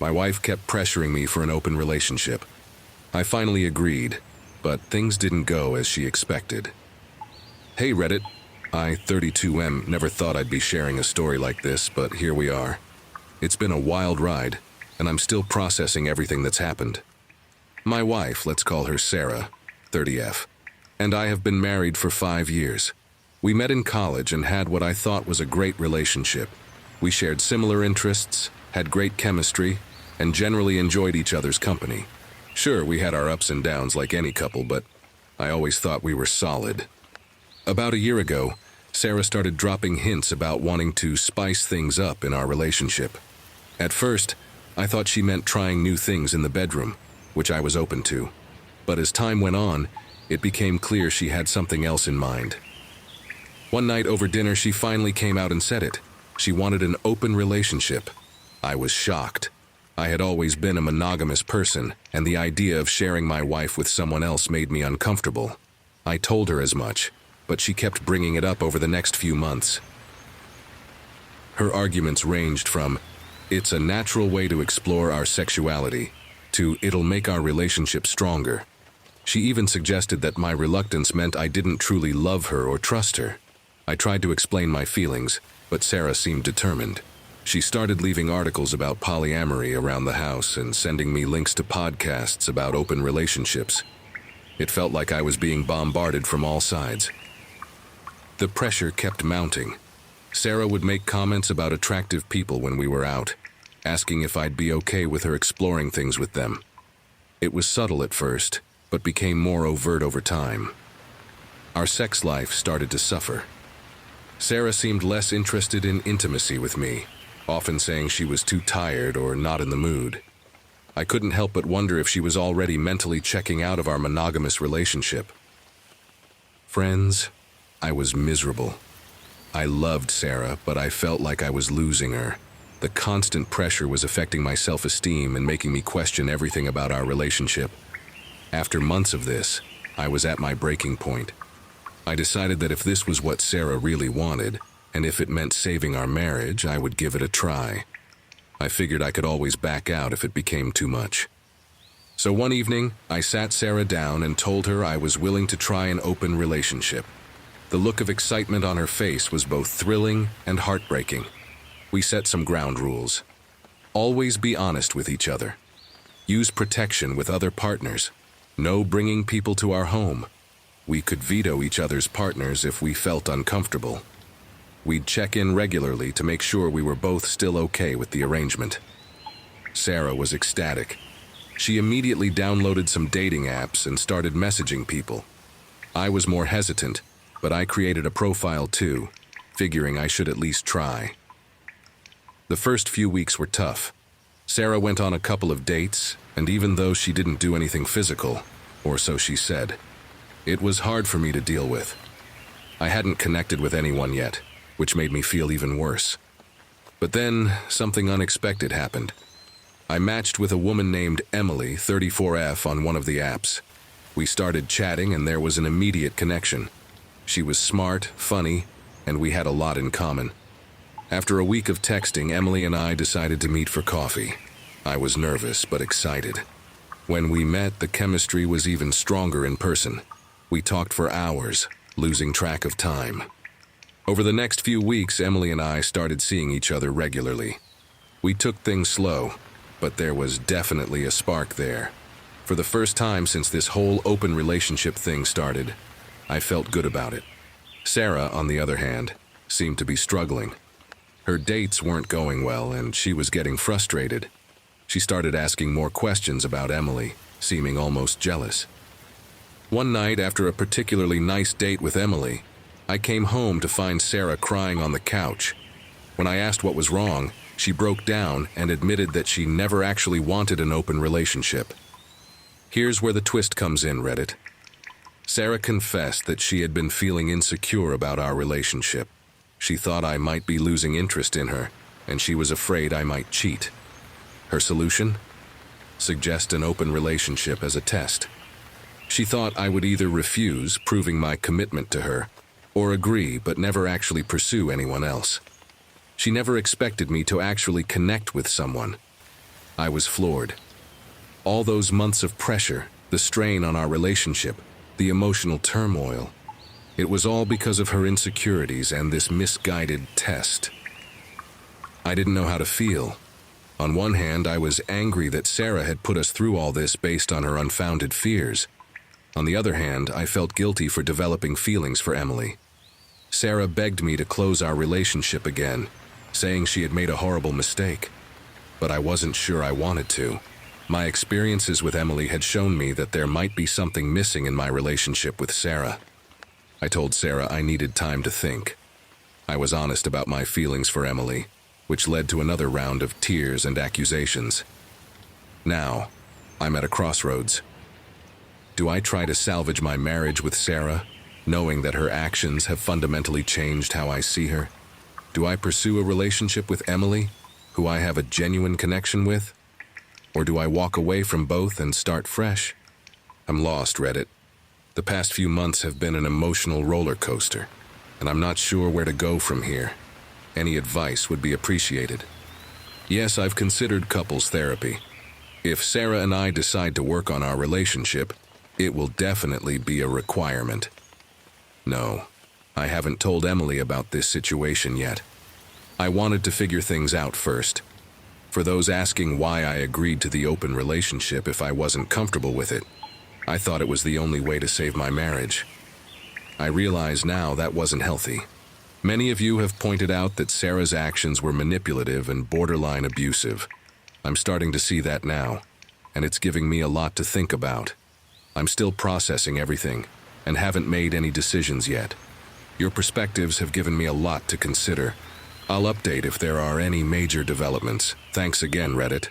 My wife kept pressuring me for an open relationship. I finally agreed, but things didn't go as she expected. Hey Reddit, I, 32M, never thought I'd be sharing a story like this, but here we are. It's been a wild ride, and I'm still processing everything that's happened. My wife, let's call her Sarah, 30F, and I have been married for 5 years. We met in college and had what I thought was a great relationship. We shared similar interests, had great chemistry, and generally enjoyed each other's company. Sure, we had our ups and downs like any couple, but I always thought we were solid. About a year ago, Sarah started dropping hints about wanting to spice things up in our relationship. At first, I thought she meant trying new things in the bedroom, which I was open to. But as time went on, it became clear she had something else in mind. One night over dinner, she finally came out and said it. She wanted an open relationship. I was shocked. I had always been a monogamous person, and the idea of sharing my wife with someone else made me uncomfortable. I told her as much, but she kept bringing it up over the next few months. Her arguments ranged from, "It's a natural way to explore our sexuality," to "It'll make our relationship stronger." She even suggested that my reluctance meant I didn't truly love her or trust her. I tried to explain my feelings, but Sarah seemed determined. She started leaving articles about polyamory around the house and sending me links to podcasts about open relationships. It felt like I was being bombarded from all sides. The pressure kept mounting. Sarah would make comments about attractive people when we were out, asking if I'd be okay with her exploring things with them. It was subtle at first, but became more overt over time. Our sex life started to suffer. Sarah seemed less interested in intimacy with me, often saying she was too tired or not in the mood. I couldn't help but wonder if she was already mentally checking out of our monogamous relationship. Friends, I was miserable. I loved Sarah, but I felt like I was losing her. The constant pressure was affecting my self-esteem and making me question everything about our relationship. After months of this, I was at my breaking point. I decided that if this was what Sarah really wanted, and if it meant saving our marriage, I would give it a try. I figured I could always back out if it became too much. So one evening, I sat Sarah down and told her I was willing to try an open relationship. The look of excitement on her face was both thrilling and heartbreaking. We set some ground rules. Always be honest with each other. Use protection with other partners. No bringing people to our home. We could veto each other's partners if we felt uncomfortable. We'd check in regularly to make sure we were both still okay with the arrangement. Sarah was ecstatic. She immediately downloaded some dating apps and started messaging people. I was more hesitant, but I created a profile too, figuring I should at least try. The first few weeks were tough. Sarah went on a couple of dates, and even though she didn't do anything physical, or so she said, it was hard for me to deal with. I hadn't connected with anyone yet, which made me feel even worse. But then, something unexpected happened. I matched with a woman named Emily, 34F, on one of the apps. We started chatting and there was an immediate connection. She was smart, funny, and we had a lot in common. After a week of texting, Emily and I decided to meet for coffee. I was nervous but excited. When we met, the chemistry was even stronger in person. We talked for hours, losing track of time. Over the next few weeks, Emily and I started seeing each other regularly. We took things slow, but there was definitely a spark there. For the first time since this whole open relationship thing started, I felt good about it. Sarah, on the other hand, seemed to be struggling. Her dates weren't going well, and she was getting frustrated. She started asking more questions about Emily, seeming almost jealous. One night, after a particularly nice date with Emily, I came home to find Sarah crying on the couch. When I asked what was wrong, she broke down and admitted that she never actually wanted an open relationship. Here's where the twist comes in, Reddit. Sarah confessed that she had been feeling insecure about our relationship. She thought I might be losing interest in her, and she was afraid I might cheat. Her solution? Suggest an open relationship as a test. She thought I would either refuse, proving my commitment to her, or agree but never actually pursue anyone else. She never expected me to actually connect with someone. I was floored. All those months of pressure, the strain on our relationship, the emotional turmoil, it was all because of her insecurities and this misguided test. I didn't know how to feel. On one hand, I was angry that Sarah had put us through all this based on her unfounded fears. On the other hand, I felt guilty for developing feelings for Emily. Sarah begged me to close our relationship again, saying she had made a horrible mistake. But I wasn't sure I wanted to. My experiences with Emily had shown me that there might be something missing in my relationship with Sarah. I told Sarah I needed time to think. I was honest about my feelings for Emily, which led to another round of tears and accusations. Now, I'm at a crossroads. Do I try to salvage my marriage with Sarah, knowing that her actions have fundamentally changed how I see her? Do I pursue a relationship with Emily, who I have a genuine connection with? Or do I walk away from both and start fresh? I'm lost, Reddit. The past few months have been an emotional roller coaster, and I'm not sure where to go from here. Any advice would be appreciated. Yes, I've considered couples therapy. If Sarah and I decide to work on our relationship, it will definitely be a requirement. No, I haven't told Emily about this situation yet. I wanted to figure things out first. For those asking why I agreed to the open relationship if I wasn't comfortable with it, I thought it was the only way to save my marriage. I realize now that wasn't healthy. Many of you have pointed out that Sarah's actions were manipulative and borderline abusive. I'm starting to see that now, and it's giving me a lot to think about. I'm still processing everything, and haven't made any decisions yet. Your perspectives have given me a lot to consider. I'll update if there are any major developments. Thanks again, Reddit.